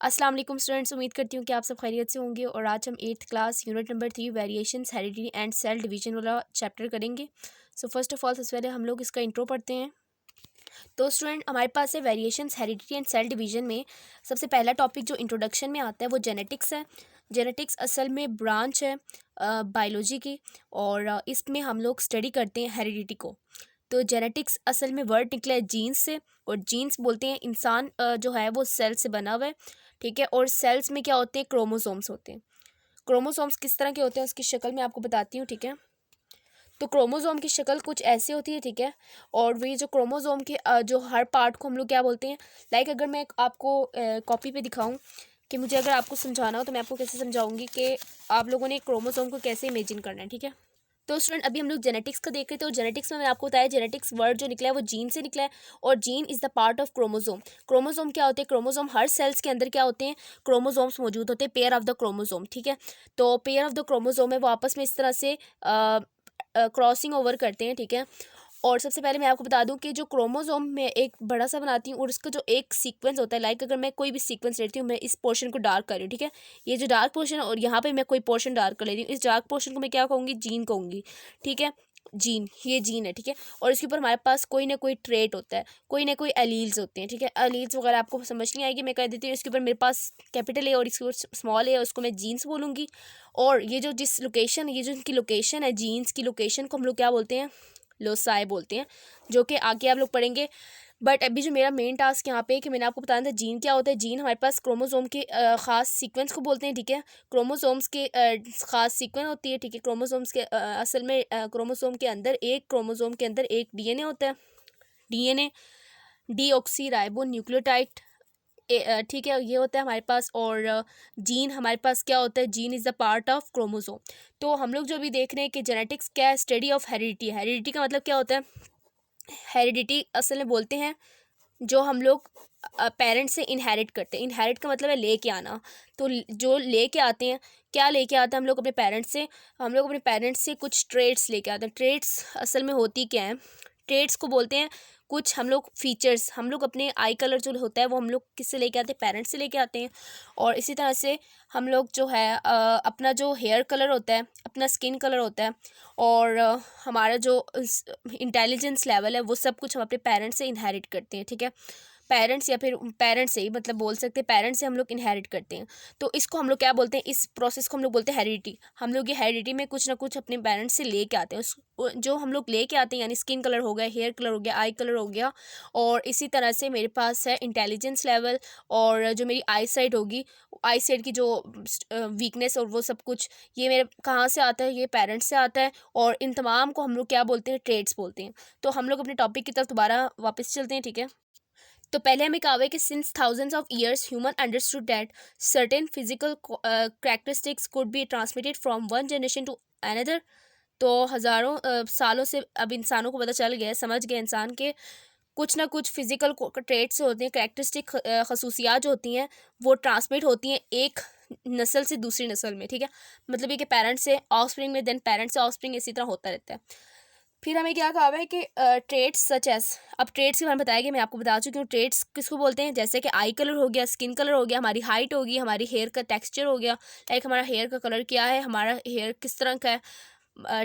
अस्सलाम वालेकुम स्टूडेंट्स, उम्मीद करती हूँ कि आप सब खैरियत से होंगे। और आज हम 8th class unit number 3 variations heredity and cell division वाला चैप्टर करेंगे। सो फर्स्ट ऑफ ऑल सबसे पहले हम लोग इसका इंट्रो पढ़ते हैं। तो स्टूडेंट हमारे पास है variations heredity and cell division में सबसे पहला टॉपिक जो इंट्रोडक्शन में आता है वो जेनेटिक्स है। जेनेटिक्स असल में ब्रांच है बायोलॉजी की, और इसमें हम लोग स्टडी करते हैं हेरिडिटी को। तो जेनेटिक्स असल में वर्ड निकला है जीन्स से, और जीन्स बोलते हैं इंसान जो है वो सेल से बना हुआ है, ठीक है। और सेल्स में क्या होते हैं, क्रोमोसोम्स होते हैं। क्रोमोसोम्स किस तरह के होते हैं उसकी शक्ल मैं आपको बताती हूँ, ठीक है। तो क्रोमोसोम की शक्ल कुछ ऐसी होती है, ठीक है। और वही जो क्रोमोसोम के जो हर पार्ट को हम लोग क्या बोलते हैं, लाइक अगर मैं आपको कॉपी पे दिखाऊं कि मुझे अगर आपको समझाना हो तो मैं आपको कैसे समझाऊंगी कि आप लोगों ने क्रोमोसोम को कैसे इमेजिन करना है, ठीक है। तो स्टूडेंट अभी हम लोग जेनेटिक्स का देख रहे थे, और जेनेटिक्स में मैंने आपको बताया जेनेटिक्स वर्ड जो निकला है वो जीन से निकला है, और gene is the part of chromosome. Chromosome क्या होते हैं, क्रोमोसोम हर सेल्स के अंदर क्या होते हैं, क्रोमोसोम्स मौजूद होते हैं, पेयर ऑफ द क्रोमोसोम, ठीक है। तो पेयर ऑफ द क्रोमोसोम है वो आपस में इस तरह से क्रॉसिंग ओवर करते हैं, ठीक है। और सबसे पहले मैं आपको बता दूं कि जो क्रोमोसोम में एक बड़ा सा बनाती हूँ, और उसका जो एक सीक्वेंस होता है, लाइक अगर मैं कोई भी सीक्वेंस लेती हूँ, मैं इस पोर्शन को डार्क कर रही हूँ, ठीक है। ये जो डार्क पोर्शन है और यहाँ पे मैं कोई पोर्शन डार्क कर लेती हूँ, इस डार्क पोर्शन को मैं क्या कहूँगी, जीन कहूँगी, ठीक है। जीन, ये जीन है, ठीक है। और इसके ऊपर हमारे पास कोई ना कोई ट्रेट होता है, कोई ना कोई एलील्स होते हैं, ठीक है। एलील्स वगैरह आपको समझ नहीं आएगी, मैं कह देती हूँ इसके ऊपर मेरे पास कैपिटल है और इसके ऊपर स्मॉल है, उसको मैं जीन्स बोलूँगी। और ये जो जिस लोकेशन, ये जो इनकी लोकेशन है, जीन्स की लोकेशन को हम लोग क्या बोलते हैं, लोसाई बोलते हैं, जो कि आगे आप लोग पढ़ेंगे। बट अभी जो मेरा मेन टास्क यहाँ पे है कि मैंने आपको बताया था जीन क्या होता है। जीन हमारे पास क्रोमोसोम के ख़ास सीक्वेंस को बोलते हैं, ठीक है। क्रोमोसोम्स के ख़ास सीक्वेंस होती है, ठीक है। क्रोमोसोम्स के असल में क्रोमोसोम के अंदर एक डीएनए होता है, डीएनए डीऑक्सी राइबो न्यूक्लियोटाइड, ठीक है, ये होता है हमारे पास। और जीन हमारे पास क्या होता है, gene is the part of chromosome. तो हम लोग जो अभी देख रहे हैं कि जेनेटिक्स क्या है, स्टडी ऑफ हेरिडिटी। हेरिडिटी का मतलब क्या होता है, हेरिडिटी असल में बोलते हैं जो हम लोग पेरेंट्स से इनहेरिट करते हैं। इनहेरिट का मतलब है लेके आना। तो जो लेके आते हैं, क्या लेके आते हैं हम लोग अपने पेरेंट्स से, हम लोग अपने पेरेंट्स से कुछ ट्रेड्स लेके आते हैं। ट्रेड्स असल में होती क्या है, ट्रेड्स को बोलते हैं कुछ हम लोग फीचर्स, हम लोग अपने आई कलर जो होता है वो हम लोग किससे लेके आते हैं, पेरेंट्स से लेके आते हैं। और इसी तरह से हम लोग जो है अपना जो हेयर कलर होता है, अपना स्किन कलर होता है, और हमारा जो इंटेलिजेंस लेवल है वो सब कुछ हम अपने पेरेंट्स से इनहेरिट करते हैं, ठीक है। पेरेंट्स या फिर पेरेंट्स से ही मतलब बोल सकते हैं, पेरेंट्स से हम लोग इनहेरिट करते हैं। तो इसको हम लोग क्या बोलते हैं, इस प्रोसेस को हम लोग बोलते हैं हेरिडिटी। हम लोग ये हेरिडिटी में कुछ ना कुछ अपने पेरेंट्स से लेके आते हैं। जो हम लोग लेके आते हैं, यानी स्किन कलर हो गया, हेयर कलर हो गया, आई कलर हो गया, और इसी तरह से मेरे पास है इंटेलिजेंस लेवल, और जो मेरी आई साइट होगी, आई साइट की जो वीकनेस और वो सब कुछ, ये मेरे कहाँ से आता है, ये पेरेंट्स से आता है। और इन तमाम को हम लोग क्या बोलते हैं, ट्रेड्स बोलते हैं। तो हम लोग अपने टॉपिक की तरफ दोबारा वापस चलते हैं, ठीक है। तो पहले हमें कहा हुआ है कि since thousands of years human understood that certain physical characteristics could be transmitted from one generation to another. तो हज़ारों सालों से अब इंसानों को पता चल गया है, समझ गए इंसान के कुछ ना कुछ फिजिकल ट्रेट्स होते हैं, कैरेक्टरिस्टिक खसूसियात जो होती हैं वो ट्रांसमिट होती हैं एक नस्ल से दूसरी नस्ल में, ठीक है। मतलब ये कि पेरेंट्स से ऑफस्प्रिंग में, देन पेरेंट्स से ऑफस्प्रिंग, इसी तरह होता रहता है। फिर हमें क्या कहा हुआ है कि ट्रेड्स सच एज, अब ट्रेड्स के बारे में बताया कि मैं आपको बता चुकी हूँ ट्रेड्स किसको बोलते हैं, जैसे कि आई कलर हो गया, स्किन कलर हो गया, हमारी हाइट होगी, हमारी हेयर का टेक्सचर हो गया, लाइक हमारा हेयर का कलर क्या है, हमारा हेयर किस तरह का है,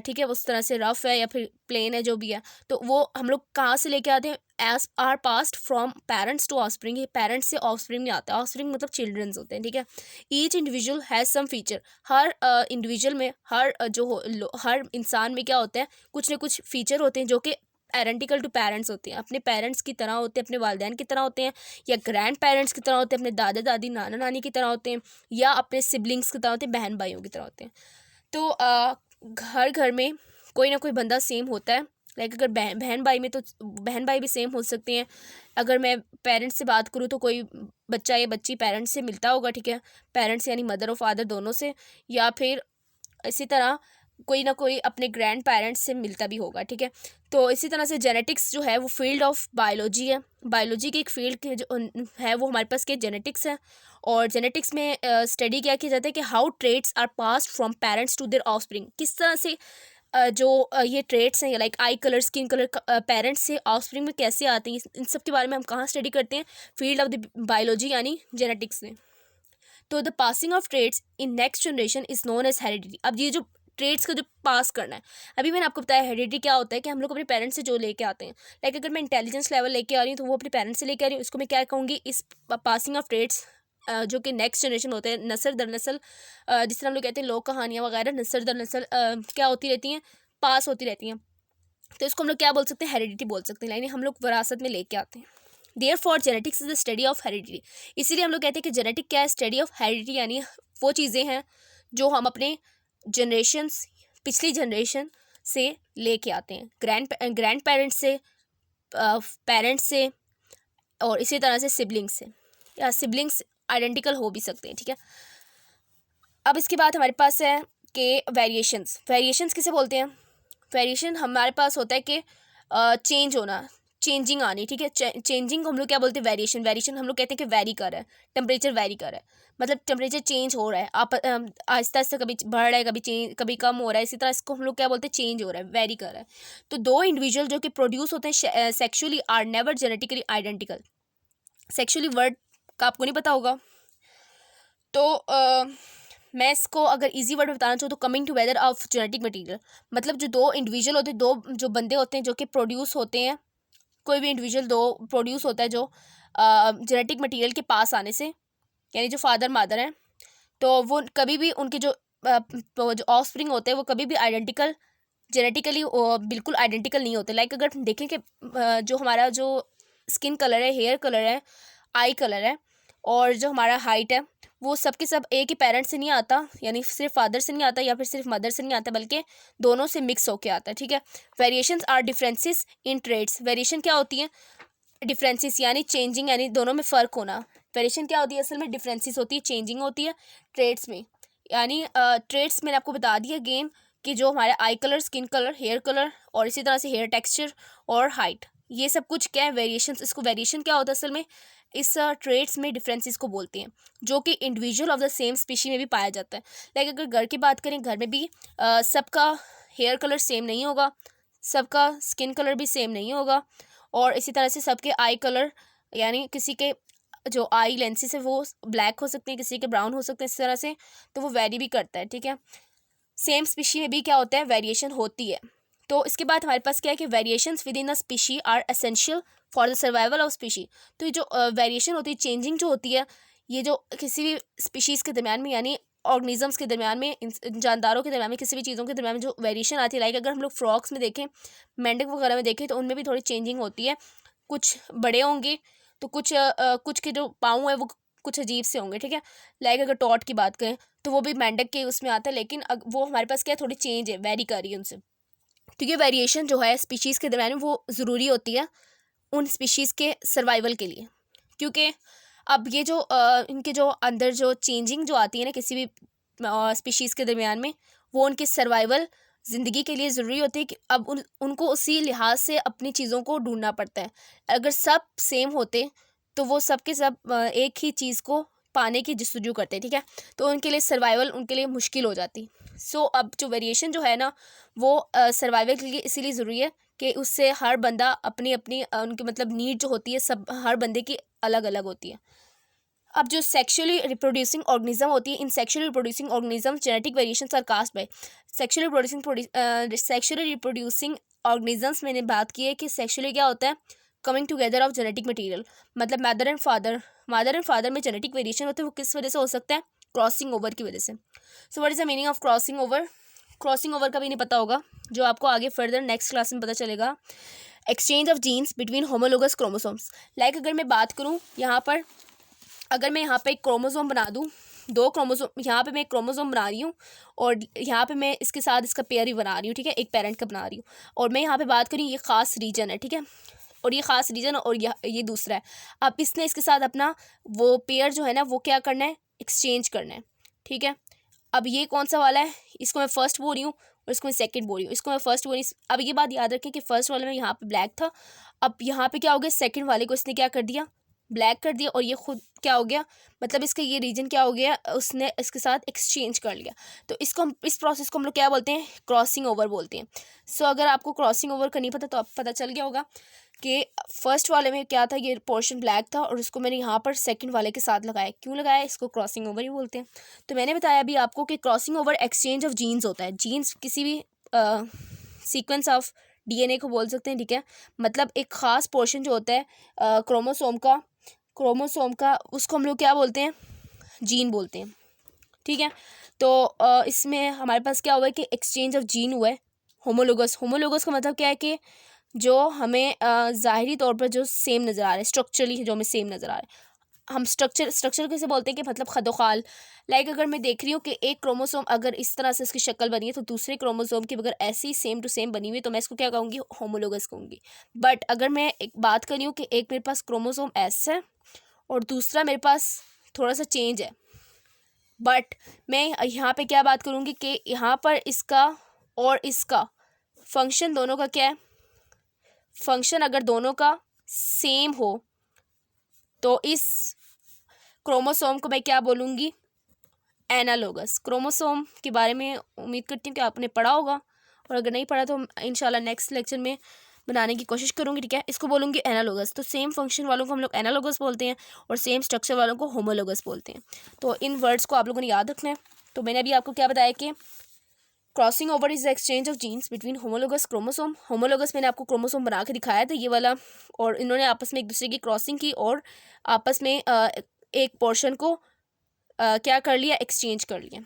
ठीक है, उस तरह से रफ है या फिर प्लेन है, जो भी है। तो वो हम लोग कहाँ से लेके आते हैं, as are passed from parents to offspring. ये पेरेंट्स से ऑफस्प्रिंग में आता है, ऑफस्प्रिंग मतलब चिल्ड्रंस होते हैं, ठीक है। Each individual has some feature, हर इंडिविजुअल में, हर हर इंसान में क्या होता है, कुछ ना कुछ फीचर होते हैं जो कि आइडेंटिकल टू पेरेंट्स होते हैं, अपने पेरेंट्स की तरह होते हैं, अपने वालिदैन की तरह होते हैं, या ग्रैंड पेरेंट्स की तरह होते हैं, अपने दादा दादी नाना नानी की तरह होते हैं, या अपने सिबलिंग्स की तरह होते हैं, बहन भाइयों की तरह होते हैं। तो हर घर में कोई ना कोई बंदा सेम होता है, लाइक अगर बहन भाई में तो बहन भाई भी सेम हो सकते हैं। अगर मैं पेरेंट्स से बात करूँ तो कोई बच्चा या बच्ची पेरेंट्स से मिलता होगा, ठीक है, पेरेंट्स यानी मदर और फादर दोनों से, या फिर इसी तरह कोई ना कोई अपने ग्रैंड पेरेंट्स से मिलता भी होगा, ठीक है। तो इसी तरह से जेनेटिक्स जो है वो फील्ड ऑफ बायोलॉजी है, बायोलॉजी की एक फील्ड की जो है वो हमारे पास के जेनेटिक्स है। और जेनेटिक्स में स्टडी क्या किया जाता है कि how traits are passed from parents to their offspring, किस तरह से ये ट्रेट्स हैं, like eye colour, skin colour, parents से ऑफस्प्रिंग में कैसे आते हैं, इन सब के बारे में हम कहाँ स्टडी करते हैं, फील्ड ऑफ द बायोलॉजी यानी जेनेटिक्स में। तो the passing of traits in next generation is known as heredity. अब ये जो ट्रेड्स का जो पास करना है, अभी मैंने आपको बताया हेरिडिटी क्या होता है कि हम लोग अपने पेरेंट्स से जो लेके आते हैं। लाइक अगर मैं इंटेलिजेंस लेवल लेके आ रही हूँ तो वो अपने पेरेंट्स से लेके आ रही हूँ, इसको मैं क्या कहूँगी, इस पासिंग ऑफ ट्रेड्स जो कि नेक्स्ट जनरेशन होते हैं, नस्ल दर नस्ल, जिस तरह हम लोग कहते हैं लोक कहानियाँ वगैरह, नस्ल दर नस्ल क्या होती रहती हैं, पास होती रहती हैं। तो इसको हम लोग क्या बोल सकते हैं, हेरिडिटी बोल सकते हैं, यानी हम लोग विरासत में लेके आते हैं। Therefore genetics is the study of heredity. इसीलिए हम लोग कहते हैं कि जेनेटिक क्या है, स्टडी ऑफ हेरिडिटी, यानी वो चीज़ें हैं जो हम अपने जनरेशन्स, पिछली जनरेशन से लेके आते हैं, ग्रैंड पेरेंट्स से, पेरेंट्स से, और इसी तरह से सिबलिंग्स से, या सिबलिंग्स आइडेंटिकल हो भी सकते हैं, ठीक है। अब इसके बाद हमारे पास है कि वेरिएशंस किसे बोलते हैं। वेरिएशन हमारे पास होता है कि चेंज होना, चेंजिंग आनी, ठीक है। चेंजिंग को हम लोग क्या बोलते हैं, वेरिएशन हम लोग कहते हैं कि वेरी कर रहा है, टेम्परेचर वेरी कर रहा है, मतलब टेम्परेचर चेंज हो रहा है, आप आहिस्ता आहिस्ता कभी बढ़ रहा है, कभी कम हो रहा है, इसी तरह इसको हम लोग क्या बोलते हैं, चेंज हो रहा है, वेरी कर रहा है। तो दो इंडिविजुअल जो कि प्रोड्यूस होते हैं sexually are never genetically identical. Sexually word का आपको नहीं पता होगा, तो मैं इसको अगर इजी वर्ड में बताना चाहूँ तो coming together of genetic material, मतलब जो दो इंडिविजुअल होते हैं, दो जो बंदे होते हैं जो कि प्रोड्यूस होते हैं, कोई भी इंडिविजुअल दो प्रोड्यूस होता है जो जेनेटिक मटेरियल के पास आने से, यानी जो फादर मदर हैं, तो वो कभी भी उनके जो ऑफस्प्रिंग होते हैं वो कभी भी आइडेंटिकल, जेनेटिकली बिल्कुल आइडेंटिकल नहीं होते। लाइक अगर देखें कि जो हमारा जो स्किन कलर है, हेयर कलर है, आई कलर है, और जो हमारा हाइट है, वो सब के सब एक ही पेरेंट से नहीं आता, यानी सिर्फ फादर से नहीं आता या फिर सिर्फ मदर से नहीं आता, बल्कि दोनों से मिक्स होके आता है, ठीक है। Variations are differences in traits. Variation क्या होती है, डिफरेंसेस यानी चेंजिंग, यानी दोनों में फ़र्क होना। वेरिएशन क्या होती है, असल में डिफरेंसेस होती है, चेंजिंग होती है ट्रेड्स में। यानी ट्रेड्स मैंने आपको बता दिया अगेन कि जो हमारे eye colour, skin colour, hair colour, और इसी तरह से हेयर टेक्सचर और हाइट, ये सब कुछ क्या है, वेरिएशंस। इसको वेरिएशन क्या होता है असल में, इस ट्रेड्स में डिफरेंसेस को बोलते हैं, जो कि individual of the same species में भी पाया जाता है। लाइक अगर घर की बात करें, घर में भी सबका हेयर कलर सेम नहीं होगा, सबका स्किन कलर भी सेम नहीं होगा, और इसी तरह से सबके आई कलर, यानी किसी के जो आई लेंसेज है वो ब्लैक हो सकते हैं, किसी के ब्राउन हो सकते हैं, इस तरह से, तो वो वेरी भी करता है, ठीक है। सेम स्पीशी में भी क्या होता है, वेरिएशन होती है। तो इसके बाद हमारे पास क्या है कि variations within the species are essential for the survival of species. तो ये जो वेरिएशन होती है, चेंजिंग जो होती है, ये जो किसी भी स्पीशीज़ के दरमियान में, यानी ऑर्गेनिजम्स के दरमियान में, जानदारों के दरमियान में, किसी भी चीज़ों के दरमियान में जो वेरिएशन आती है, लाइक अगर हम लोग फ्रॉक्स में देखें, मेंढक वगैरह में देखें, तो उनमें भी थोड़ी चेंजिंग होती है, कुछ बड़े होंगे तो कुछ के जो पाँव है वो कुछ अजीब से होंगे, ठीक है। लाइक अगर टॉट की बात करें तो वो भी मेंढक के उसमें आता है, लेकिन वो हमारे पास क्या है, थोड़ी चेंज है, वेरी कर रही है उनसे। तो ये वेरिएशन जो है स्पीशीज़ के दरमियान में वो ज़रूरी होती है उन स्पीशीज़ के सर्वाइवल के लिए, क्योंकि अब ये जो इनके जो अंदर जो चेंजिंग जो आती है ना किसी भी स्पीशीज़ के दरमियान में, वो उनके सर्वाइवल, ज़िंदगी के लिए ज़रूरी होती है कि अब उनको उसी लिहाज से अपनी चीज़ों को ढूंढना पड़ता है। अगर सब सेम होते तो वो सब के सब एक ही चीज़ को पाने की जस्तजू करते, ठीक है, तो उनके लिए सर्वाइवल उनके लिए मुश्किल हो जाती। सो अब जो वेरिएशन जो है ना, वो सर्वाइवल के लिए इसीलिए ज़रूरी है कि उससे हर बंदा अपनी अपनी उनकी मतलब नीड जो होती है, सब हर बंदे की अलग अलग होती है। अब जो सेक्शुअली रिप्रोड्यूसिंग ऑर्गेनिज्म होती है, in sexually reproducing organism genetic variations are caused by sexually reproducing organisms. मैंने बात की है कि सेक्शुअली क्या होता है, coming together of genetic material, मतलब मदर एंड फादर में जेनेटिक वेरिएशन होते हैं, वो किस वजह से हो सकता है, क्रॉसिंग ओवर की वजह से। So what is the meaning of crossing over. Crossing over का भी नहीं पता होगा, जो आपको आगे फर्दर नेक्स्ट क्लास में पता चलेगा। Exchange of genes between homologous chromosomes. Like अगर मैं बात करूँ यहाँ पर, अगर मैं यहाँ पे एक क्रोमोसोम बना दूँ, दो क्रोमोसोम, यहाँ पे मैं एक क्रोमोसोम बना रही हूँ और यहाँ पे मैं इसके साथ इसका पेयर ही बना रही हूँ, ठीक है, एक पेरेंट का बना रही हूँ, और मैं यहाँ पे बात करूँ ये ख़ास रीजन है, ठीक है, और ये ख़ास रीजन और ये दूसरा है। अब इसने इसके साथ अपना वो पेयर जो है ना वो क्या करना है, एक्सचेंज करना है, ठीक है। अब ये कौन सा वाला है, इसको मैं फर्स्ट बोल रही हूँ और इसको मैं सेकंड बोल रही हूँ, इसको मैं फर्स्ट बोल रही हूँ। अब ये बात याद रखें कि फर्स्ट वाले में यहाँ पे ब्लैक था, अब यहाँ पे क्या हो गया, सेकंड वाले को इसने क्या कर दिया, ब्लैक कर दिया, और ये खुद क्या हो गया, मतलब इसका ये रीजन क्या हो गया, उसने इसके साथ एक्सचेंज कर लिया। तो इसको हम, इस प्रोसेस को हम लोग क्या बोलते हैं, क्रॉसिंग ओवर बोलते हैं। सो अगर आपको क्रॉसिंग ओवर का नहीं पता तो अब पता चल गया होगा कि फर्स्ट वाले में क्या था, ये पोर्शन ब्लैक था और उसको मैंने यहाँ पर सेकंड वाले के साथ लगाया। क्यों लगाया? इसको क्रॉसिंग ओवर ही बोलते हैं। तो मैंने बताया अभी आपको कि crossing over exchange of genes होता है। जीन्स किसी भी सीक्वेंस ऑफ डीएनए को बोल सकते हैं, ठीक है। मतलब एक ख़ास पोर्शन जो होता है क्रोमोसोम का उसको हम लोग क्या बोलते हैं? जीन बोलते हैं, ठीक है। तो इसमें हमारे पास क्या हुआ है कि एक्सचेंज ऑफ जीन हुआ है। होमोलोगस का मतलब क्या है कि जो हमें ज़ाहिरी तौर पर जो सेम नज़र आ रहा है, स्ट्रक्चरली जो हमें सेम नज़र आ रहा है। हम स्ट्रक्चर कैसे बोलते हैं कि मतलब खदोखाल। लाइक अगर मैं देख रही हूँ कि एक क्रोमोसोम अगर इस तरह से इसकी शक्ल बनी है तो दूसरे क्रोमोसोम की अगर ऐसी सेम टू सेम बनी हुई है तो मैं इसको क्या कहूँगी? होमोलोगस कहूँगी। बट अगर मैं एक बात कर रही हूँ कि एक मेरे पास क्रोमोसोम एस है और दूसरा मेरे पास थोड़ा सा चेंज है, बट मैं यहाँ पे क्या बात करूँगी कि यहाँ पर इसका और इसका फंक्शन दोनों का क्या है? फंक्शन अगर दोनों का सेम हो तो इस क्रोमोसोम को मैं क्या बोलूँगी? एनालोगस। क्रोमोसोम के बारे में उम्मीद करती हूँ कि आपने पढ़ा होगा, और अगर नहीं पढ़ा तो इंशाल्लाह नेक्स्ट लेक्चर में बनाने की कोशिश करूँगी, ठीक है। इसको बोलूँगी एनालोगस। तो सेम फंक्शन वालों को हम लोग एनालोगस बोलते हैं और सेम स्ट्रक्चर वालों को होमोलोगस बोलते हैं। तो इन वर्ड्स को आप लोगों ने याद रखना है। तो मैंने अभी आपको क्या बताया कि crossing over is the exchange of genes between homologous chromosome. Homologous मैंने आपको क्रोमोसोम बना के दिखाया था ये वाला, और इन्होंने आपस में एक दूसरे की क्रॉसिंग की और आपस में एक पोर्शन को क्या कर लिया? एक्सचेंज कर लिया।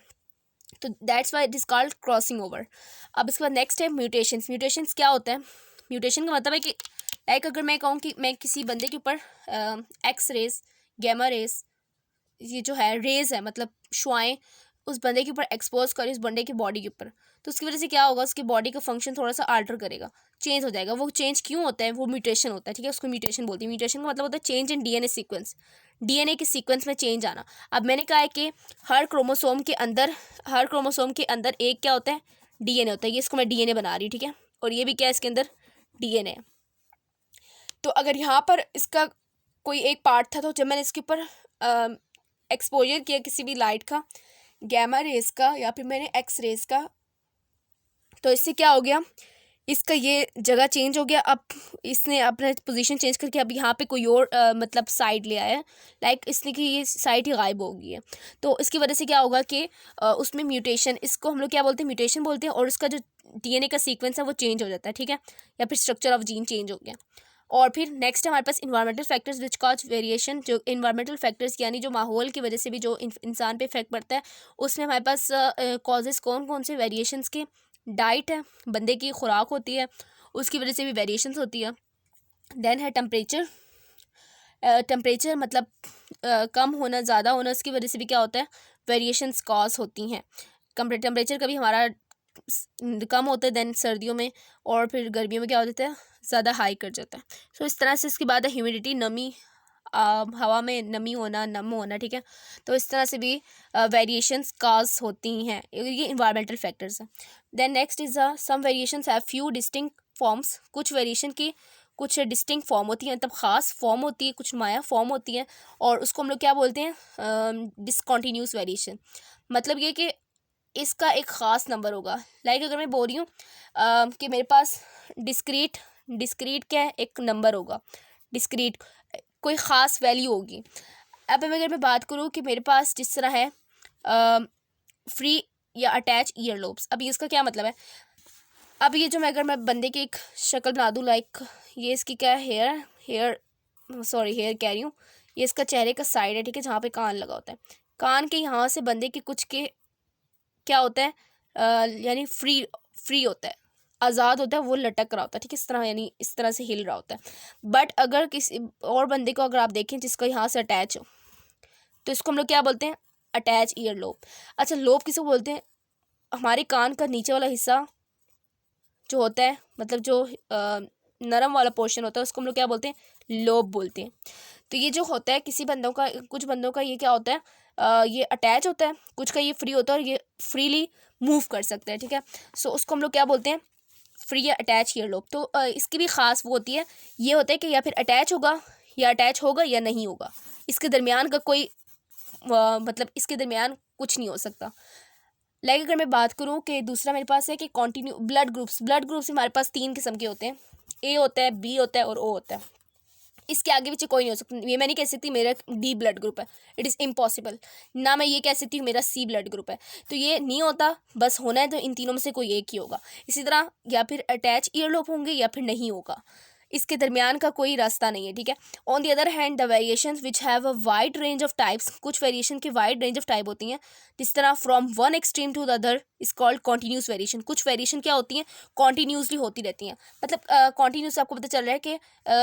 तो that's why it is called crossing over. अब इसके बाद नेक्स्ट है म्यूटेशंस। म्यूटेशंस क्या होता है? म्यूटेशन का मतलब है कि लाइक अगर मैं कहूँ कि मैं किसी बंदे के ऊपर एक्स रेज, गैमा रेज, ये जो है रेज है मतलब शुआएँ उस बंदे के ऊपर एक्सपोज करें, उस बंदे की बॉडी के ऊपर, तो उसकी वजह से क्या होगा? उसकी बॉडी का फंक्शन थोड़ा सा आल्टर करेगा, चेंज हो जाएगा। वो चेंज क्यों होता है? वो म्यूटेशन होता है, ठीक है। उसको म्यूटेशन बोलते हैं। म्यूटेशन का मतलब होता है change in DNA sequence, DNA के सीक्वेंस में चेंज आना। अब मैंने कहा है कि हर क्रोमोसोम के अंदर एक क्या होता है? डीएनए होता है। ये इसको मैं डीएनए बना रही हूँ, ठीक है। और ये भी क्या है? इसके अंदर डीएनए। तो अगर यहाँ पर इसका कोई एक पार्ट था, तो जब मैंने इसके ऊपर एक्सपोजर किया किसी भी लाइट का, गैमा रेस का या फिर मैंने एक्स रेस का, तो इससे क्या हो गया? इसका ये जगह चेंज हो गया। अब इसने अपना पोजीशन चेंज करके अब यहाँ पे कोई और मतलब साइड ले आया है। लाइक इसने कि ये साइड ही गायब हो गई है। तो इसकी वजह से क्या होगा कि उसमें म्यूटेशन, इसको हम लोग क्या बोलते हैं? म्यूटेशन बोलते हैं। और उसका जो डीएनए का सीक्वेंस है वो चेंज हो जाता है, ठीक है। या फिर स्ट्रक्चर ऑफ जीन चेंज हो गया। और फिर नेक्स्ट हमारे पास environmental factors which cause variation. जो इन्वायरमेंटल फैक्टर्स यानी जो माहौल की वजह से भी जो इंसान पे इफेक्ट पड़ता है, उसमें हमारे पास कॉजेज़ कौन कौन से वेरिएशंस के? डाइट है, बंदे की खुराक होती है, उसकी वजह से भी वेरिएशंस होती है। देन है टेम्परेचर। टेम्परेचर मतलब कम होना, ज़्यादा होना, उसकी वजह से भी क्या होता है? वेरिएशंस कॉज होती हैं। टेम्परेचर कभी हमारा कम होता है देन सर्दियों में, और फिर गर्मियों में क्या हो जाता है? ज़्यादा हाई कर जाता है। सो इस तरह से इसके बाद है ह्यूमिडिटी, नमी, हवा में नमी होना, नम होना, ठीक है। तो इस तरह से भी वेरिएशंस काज होती हैं। ये इन्वायरमेंटल फैक्टर्स हैं। Then next is some variations have few distinct forms. कुछ वेरिएशन की कुछ डिस्टिंक्ट फॉर्म होती है, मतलब ख़ास फॉर्म होती है, कुछ माया फॉर्म होती है, और उसको हम लोग क्या बोलते हैं? Discontinuous variation. मतलब ये कि इसका एक ख़ास नंबर होगा। लाइक अगर मैं बोल रही हूँ कि मेरे पास डिस्क्रीट क्या है? एक नंबर होगा, डिस्क्रीट कोई ख़ास वैल्यू होगी। अब अगर मैं बात करूँ कि मेरे पास जिस तरह है फ्री या अटैच ईयर लोब्स, अब इसका क्या मतलब है? अब ये जो मैं अगर मैं बंदे की एक शक्ल बना दूँ, लाइक ये इसकी क्या है? हेयर कह रही हूँ, ये इसका चेहरे का साइड है, ठीक है, जहाँ पे कान लगा होता है। कान के यहाँ से बंदे के कुछ के क्या होता है? यानी फ्री होता है, आज़ाद होता है, वो लटक रहा होता है, ठीक है, इस तरह, यानी इस तरह से हिल रहा होता है। बट अगर किसी और बंदे को अगर आप देखें जिसका यहाँ से अटैच हो, तो इसको हम लोग क्या बोलते हैं? Attach ear lobe. अच्छा, लोब किसको बोलते हैं? हमारे कान का नीचे वाला हिस्सा जो होता है, मतलब जो नरम वाला पोर्शन होता है, उसको हम लोग क्या बोलते हैं? लोब बोलते हैं। तो ये जो होता है किसी बंदों का, कुछ बंदों का ये क्या होता है? ये अटैच होता है, कुछ का ये फ्री होता है, और ये फ्रीली मूव कर सकता है, ठीक है। सो उसको हम लोग क्या बोलते हैं? फ्री या अटैच ईयर लोब। तो इसकी भी ख़ास वो होती है, ये होता है कि या फिर अटैच होगा या नहीं होगा, इसके दरमियान का कोई मतलब इसके दरमियान कुछ नहीं हो सकता। लाइक अगर मैं बात करूँ कि दूसरा मेरे पास है कि कॉन्टिन्यू ब्लड ग्रुप्स हमारे पास 3 किस्म के होते हैं। ए होता है, बी होता है और ओ होता है। इसके आगे पीछे कोई नहीं हो सकता। ये मैं नहीं कह सकती मेरा डी ब्लड ग्रुप है, इट इज़ इम्पॉसिबल। ना मैं ये कह सकती हूँ मेरा सी ब्लड ग्रुप है, तो ये नहीं होता। बस होना है तो इन तीनों में से कोई एक ही होगा। इसी तरह या फिर अटैच ईयरलोब होंगे या फिर नहीं होगा, इसके दरमियान का कोई रास्ता नहीं है, ठीक है। On the other hand the variation which have a wide range of types, कुछ वेरिएशन की वाइड रेंज ऑफ टाइप होती हैं, जिस तरह from one extreme to the other is called continuous variation. कुछ वेरिएशन क्या होती हैं, कॉन्टीन्यूसली होती रहती हैं। मतलब कॉन्टीन्यूस आपको पता चल रहा है कि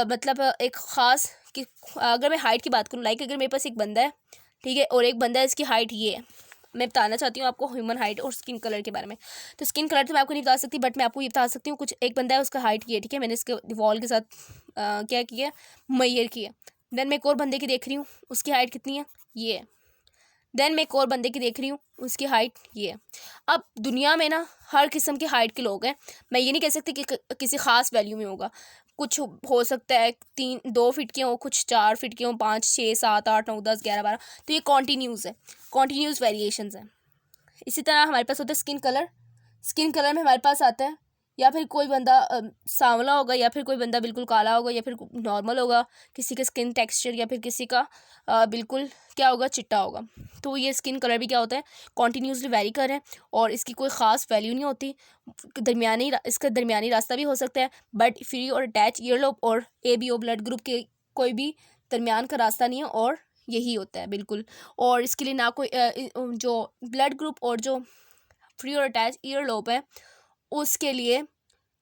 मतलब एक ख़ास कि अगर मैं हाइट की बात करूँ, लाइक अगर मेरे पास एक बंदा है, ठीक है, और एक बंदा है इसकी हाइट ये है। मैं बताना चाहती हूँ आपको ह्यूमन हाइट और स्किन कलर के बारे में। तो स्किन कलर तो मैं आपको नहीं बता सकती, बट मैं आपको ये बता सकती हूँ, कुछ एक बंदा है उसका हाइट ये है, ठीक है। मैंने इसके वॉल के साथ क्या किया, मैयर किया। देन मैं एक और बंदे की देख रही हूँ, उसकी हाइट कितनी है, ये है। देन मैं एक और बंदे की देख रही हूँ, उसकी हाइट ये है। अब दुनिया में ना हर किस्म की हाइट के लोग हैं। मैं ये नहीं कह सकती कि किसी ख़ास वैल्यू में होगा। कुछ हो सकता है 2 फीट के हों, कुछ 4 फीट के हों, 5, 6, 7, 8, 9, 10, 11, 12। तो ये कॉन्टीन्यूज़ है, कॉन्टीन्यूज़ वेरिएशंस हैं। इसी तरह हमारे पास होता है स्किन कलर। स्किन कलर में हमारे पास आता है या फिर कोई बंदा सांवला होगा, या फिर कोई बंदा बिल्कुल काला होगा, या फिर नॉर्मल होगा, किसी का स्किन टेक्सचर, या फिर किसी का बिल्कुल क्या होगा, चिट्टा होगा। तो ये स्किन कलर भी क्या होता है, कॉन्टीन्यूसली वेरी कर है, और इसकी कोई ख़ास वैल्यू नहीं होती। इसका दरमियानी रास्ता भी हो सकता है, बट फ्री और अटैच ईयरलोब और ABO ब्लड ग्रुप के कोई भी दरमियान का रास्ता नहीं है, और यही होता है बिल्कुल। और इसके लिए ना कोई जो ब्लड ग्रुप और जो फ्री और अटैच ईयरलोब है, उसके लिए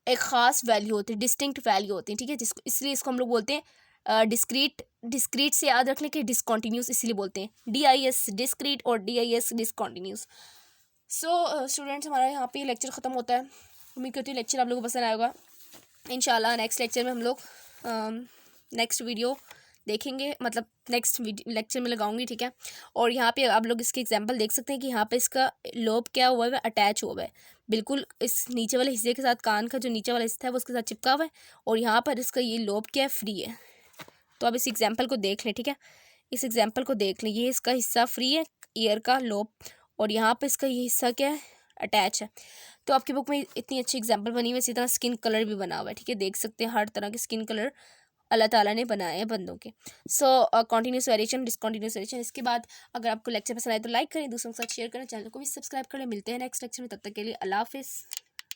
एक ख़ास वैल्यू होती है, डिस्टिंक्ट वैल्यू होती है, ठीक है। जिसको इसलिए इसको हम लोग बोलते हैं डिस्क्रीट से याद रखने के डिसकॉन्टीन्यूस इसलिए बोलते हैं, DIS डिस्क्रीट और DIS डिसकॉन्टीन्यूस। सो स्टूडेंट्स, हमारा यहाँ पे लेक्चर ख़त्म होता है। उम्मीद करती हूँ लेक्चर आप लोगों को पसंद आएगा। इंशाल्लाह नेक्स्ट लेक्चर में हम लोग नेक्स्ट वीडियो देखेंगे, मतलब नेक्स्ट लेक्चर में लगाऊंगी, ठीक है। और यहाँ पे आप लोग इसके एग्जांपल देख सकते हैं कि यहाँ पे इसका लोब क्या हुआ है, अटैच हुआ है बिल्कुल इस नीचे वाले हिस्से के साथ। कान का जो नीचे वाला हिस्सा है वो उसके साथ चिपका हुआ है, और यहाँ पर इसका ये लोब क्या है, फ्री है। तो आप इस एग्जाम्पल को देख लें, ठीक है। इस एग्जाम्पल को देख लें, ये इसका हिस्सा फ्री है, ईयर का लोब, और यहाँ पर इसका ये हिस्सा क्या है, अटैच है। तो आपकी बुक में इतनी अच्छी एग्जाम्पल बनी हुई है। इसी तरह स्किन कलर भी बना हुआ है, ठीक है। देख सकते हैं हर तरह के स्किन कलर अल्लाह ताला ने बनाए हैं बंदों के। सो कॉन्टीन्यूस वेरिएशन, डिसकॉन्टीन्यूस वेरिएशन। इसके बाद अगर आपको लेक्चर पसंद आए तो लाइक करें, दूसरों के साथ शेयर करें, चैनल को भी सब्सक्राइब करें। मिलते हैं नेक्स्ट लेक्चर में, तब तक के लिए अल्लाह हाफिज़।